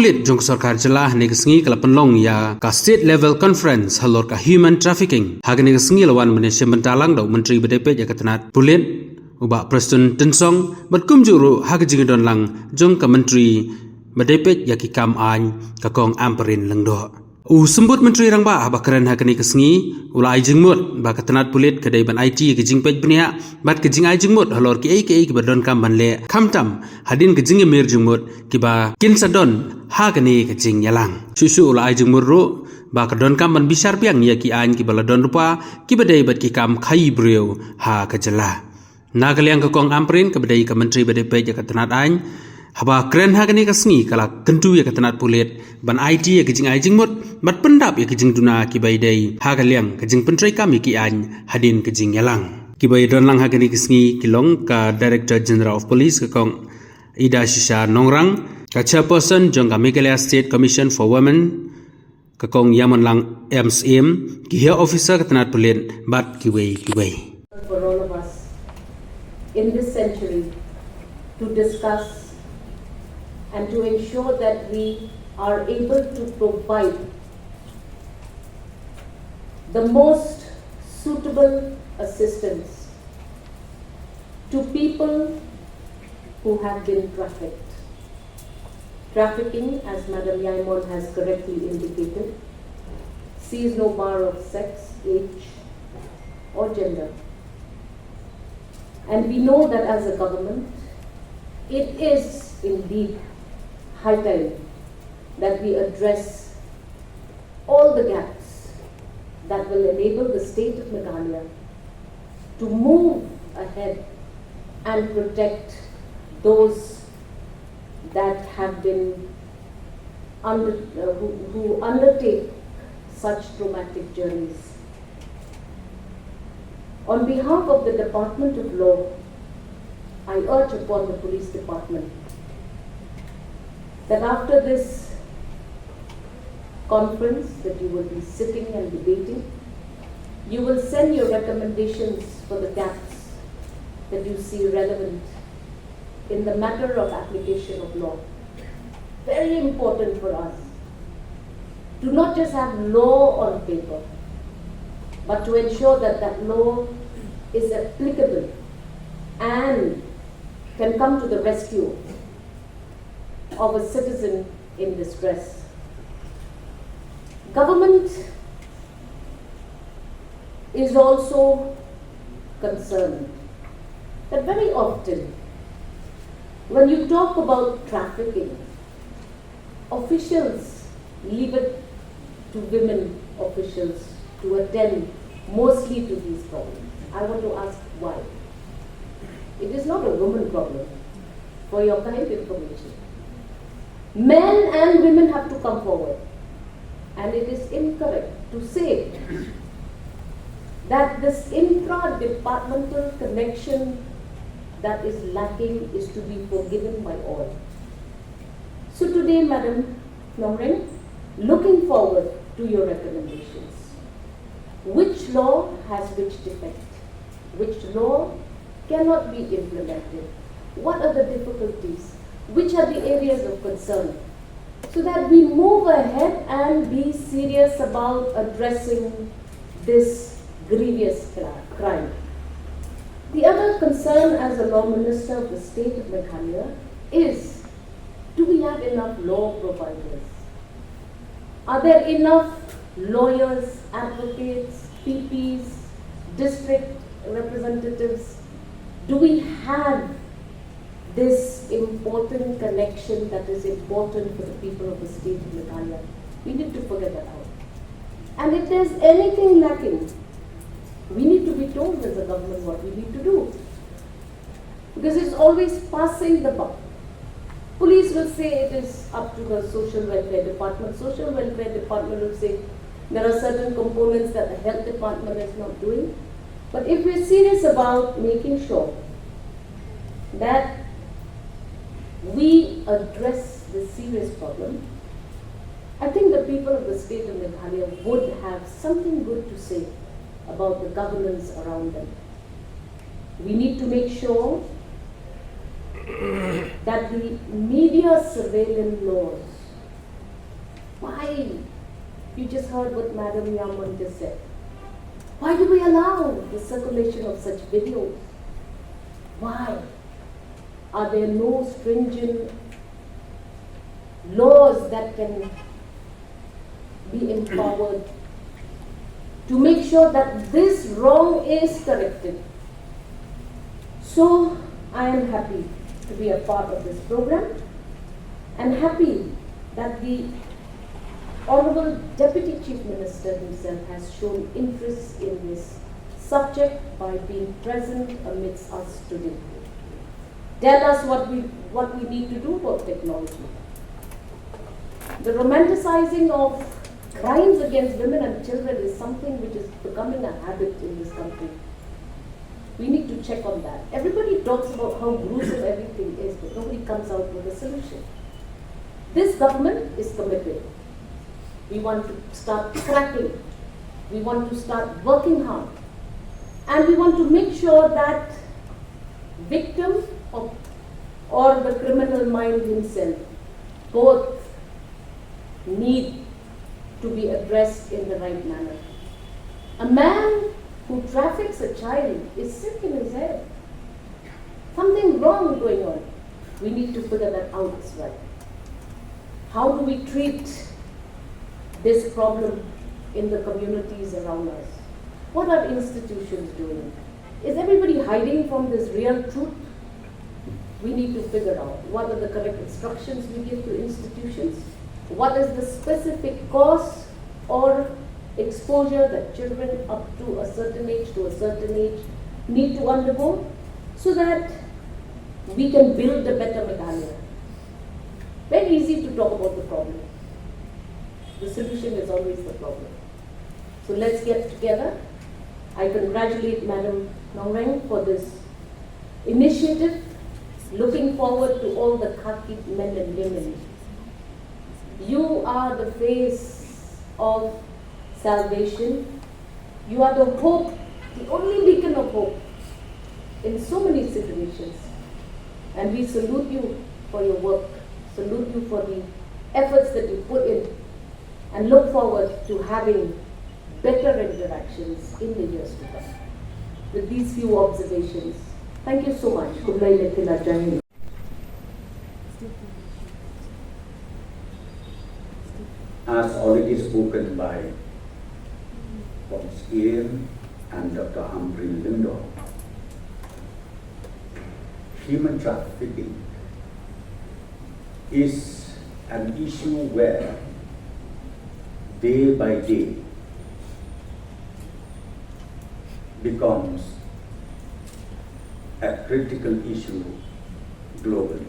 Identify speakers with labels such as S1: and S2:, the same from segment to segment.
S1: pulit jong sarkar jala ne ksngi kala panlong ya ka state level conference halor ka human trafficking hagane ksngi lawan malaysia mentalang do menteri bdp ya tnat pulit uba Preston Tynsong batkum juru hagajing don lang jong ka menteri bdp ya ki kam an ka kong amperin lengdo sembut menteri rang ba keren hakani kesngi ulai jingmut ba tnat pulit kedai ban IT ke jingpej bniah bat ke jing ai jingmut halor ki ai ki badon kam ban le khamtam hadin ke jing mir jingmut ki ba kin sadon hakani ke jing yalang susu ulai jingmut ro ba kadon kam ban bishar piang ya ki an ki baladon rupa ki badai bat ki kam khai breu ha ka jala nagaliang ka kong amperin ke badai ka menteri bdp ja tnat an haba keren hagani kasngi kala kentu ya tnat pulit ban IT ya kijing ai jingmut bat pendap ya kijing duna ki bai dei hagaliang kijing pentrai kami ki an hadin kijing yalang ki bai don lang hagani kasngi kilong ka director general of police ka kong ida shisha nongrang ka chairperson jong ka Meghalaya state commission for women ka kong yaman lang MSM ki head officer ka tnat pulit bat ki wei
S2: for all of us in this century to discuss and to ensure that we are able to provide the most suitable assistance to people who have been trafficked. Trafficking, as Madam Ïatai has correctly indicated, sees no bar of sex, age, or gender. And we know that as a government, it is indeed high time that we address all the gaps that will enable the state of Meghalaya to move ahead and protect those that have been who undertake such traumatic journeys. On behalf of the Department of Law, I urge upon the police department that after this conference that you will be sitting and debating, you will send your recommendations for the gaps that you see relevant in the matter of application of law. Very important for us to not just have law on paper, but to ensure that that law is applicable and can come to the rescue of a citizen in distress. Government is also concerned that very often when you talk about trafficking, officials leave it to women officials to attend mostly to these problems. I want to ask why. It is not a woman problem, for your kind information. Men and women have to come forward. And it is incorrect to say that this intra-departmental connection that is lacking is to be forgiven by all. So today, Madam Nomrin, looking forward to your recommendations. Which law has which defect? Which law cannot be implemented? What are the difficulties? Which are the areas of concern? So that we move ahead and be serious about addressing this grievous crime. The other concern as a law minister of the state of Meghalaya is, do we have enough law providers? Are there enough lawyers, advocates, PPs, district representatives? Do we have this important connection that is important for the people of the state of Meghalaya? We need to figure that out. And if there's anything lacking, we need to be told as a government what we need to do. Because it's always passing the buck. Police will say it is up to the social welfare department. Social welfare department will say there are certain components that the health department is not doing. But if we're serious about making sure that we address this serious problem, I think the people of the state of Meghalaya would have something good to say about the governance around them. We need to make sure that the media surveillance laws why, you just heard what Madam Yaman just said, why do we allow the circulation of such videos? Why? Are there no stringent laws that can be empowered to make sure that this wrong is corrected? So I am happy to be a part of this program and happy that the Honorable Deputy Chief Minister himself has shown interest in this subject by being present amidst us today. Tell us what we need to do about technology. The romanticizing of crimes against women and children is something which is becoming a habit in this country. We need to check on that. Everybody talks about how gruesome everything is, but nobody comes out with a solution. This government is committed. We want to start cracking. We want to start working hard. And we want to make sure that victim or the criminal mind himself both need to be addressed in the right manner. A man who traffics a child is sick in his head. Something wrong going on. We need to figure that out as well. How do we treat this problem in the communities around us? What are institutions doing? Is everybody hiding from this real truth? We need to figure out what are the correct instructions we give to institutions, what is the specific cause or exposure that children up to a certain age need to undergo, so that we can build a better medallion. Very easy to talk about the problem. The solution is always the problem. So let's get together. I congratulate Madam Nongren for this initiative. Looking forward to all the Khaki men and women. You are the face of salvation. You are the hope, the only beacon of hope in so many situations. And we salute you for your work, salute you for the efforts that you put in, and look forward to having better interactions in the years to come. With these few observations, thank you so much.
S3: As already spoken by Dr. Ian and Dr. Humphrey Lindor, human trafficking is an issue where day by day becomes a critical issue globally.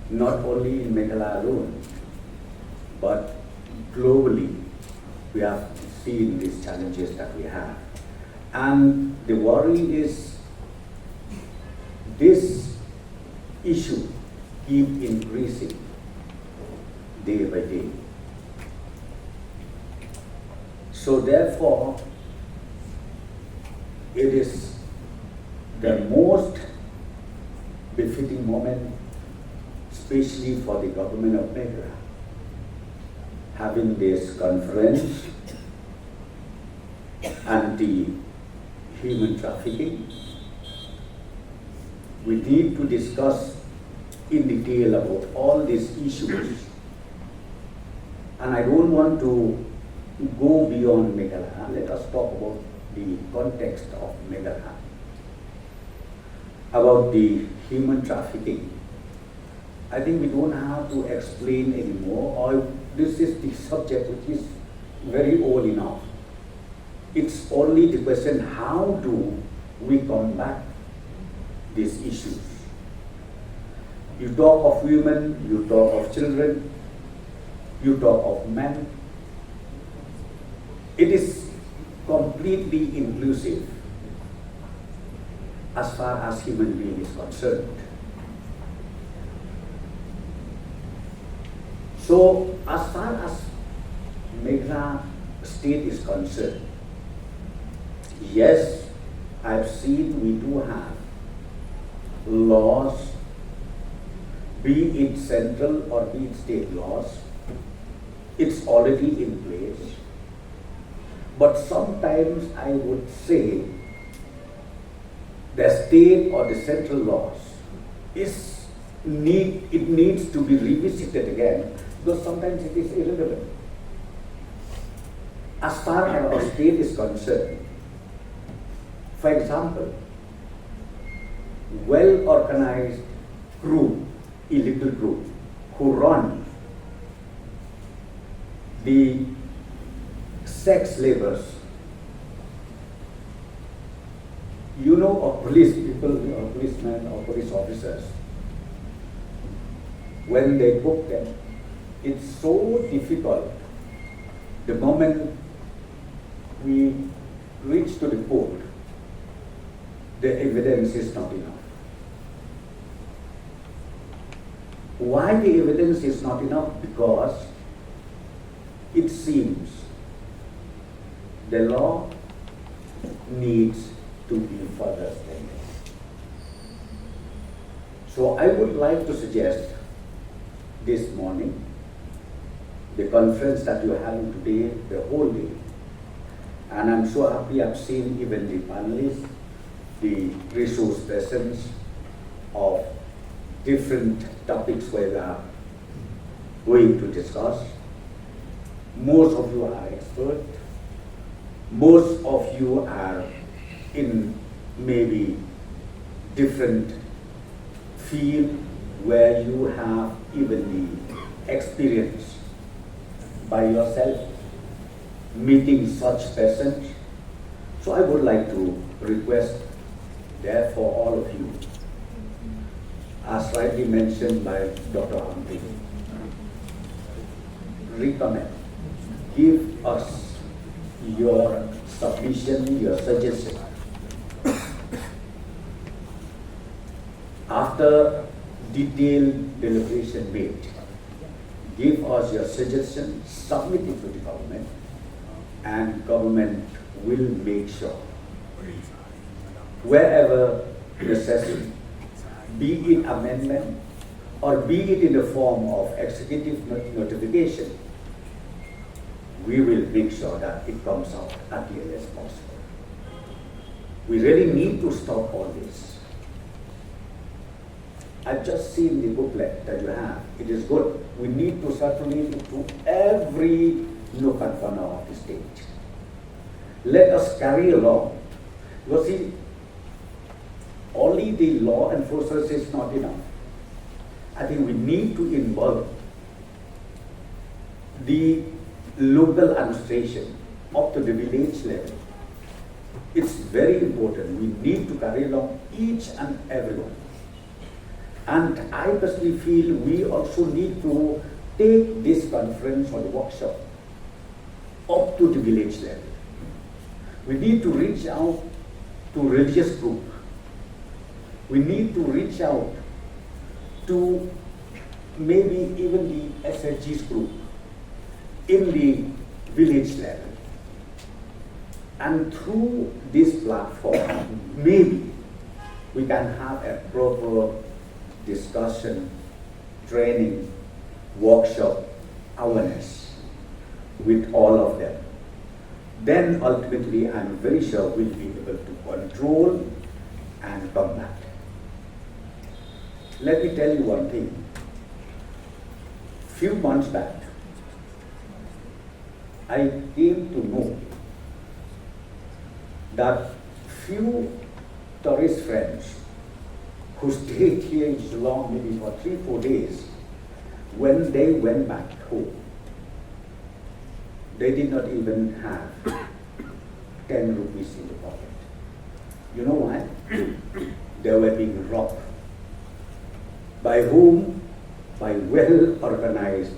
S3: Not only in Meghalaya alone, but globally we have seen these challenges that we have. And the worry is this issue keep increasing day by day. So therefore, it is the most befitting moment, especially for the government of Meghalaya, having this conference anti-human trafficking. We need to discuss in detail about all these issues. And I don't want to go beyond Meghalaya. Let us talk about the context of Meghalaya. About the human trafficking. I think we don't have to explain anymore, or this is the subject which is very old enough. It's only the question, how do we combat these issues? You talk of women, you talk of children, you talk of men. It is completely inclusive as far as human being is concerned. So, as far as Meghalaya state is concerned, yes, I've seen we do have laws, be it central or be it state laws, it's already in place. But sometimes I would say the state or the central laws it needs to be revisited again, because sometimes it is irrelevant. As far as our state is concerned, for example, well-organized group, illegal group, who run the sex labors. You know of police people, or policemen or police officers, when they book them, it's so difficult. The moment we reach to the court, the evidence is not enough. Why the evidence is not enough? Because it seems the law needs to be further strengthened. So I would like to suggest this morning, the conference that you are having today, the whole day, and I'm so happy I've seen even the panelists, the resource persons of different topics where we are going to discuss. Most of you are experts. Most of you are in maybe different field where you have even the experience by yourself meeting such persons. So I would like to request, therefore, all of you, as rightly mentioned by Dr. Hamdi, recommend, give us your submission, your suggestion. After detailed deliberation made, give us your suggestion, submit it to the government, and government will make sure, wherever necessary, be it amendment or be it in the form of executive notification, we will make sure that it comes out as early as possible. We really need to stop all this. I've just seen the booklet that you have. It is good. We need to circulate it to every nook and corner of the state. Let us carry along. You see, only the law enforcers is not enough. I think we need to involve the local administration up to the village level. It's very important. We need to carry along each and every one. And I personally feel we also need to take this conference or the workshop up to the village level. We need to reach out to religious groups. We need to reach out to maybe even the SHG's group in the village level. And through this platform, maybe we can have a proper discussion, training, workshop, awareness with all of them. Then ultimately, I'm very sure we'll be able to control and combat. Let me tell you one thing. Few months back, I came to know that few tourist friends who stayed here in Shillong maybe for 3-4 days, when they went back home, they did not even have 10 rupees in the pocket. You know why? They were being robbed. By whom? By well-organized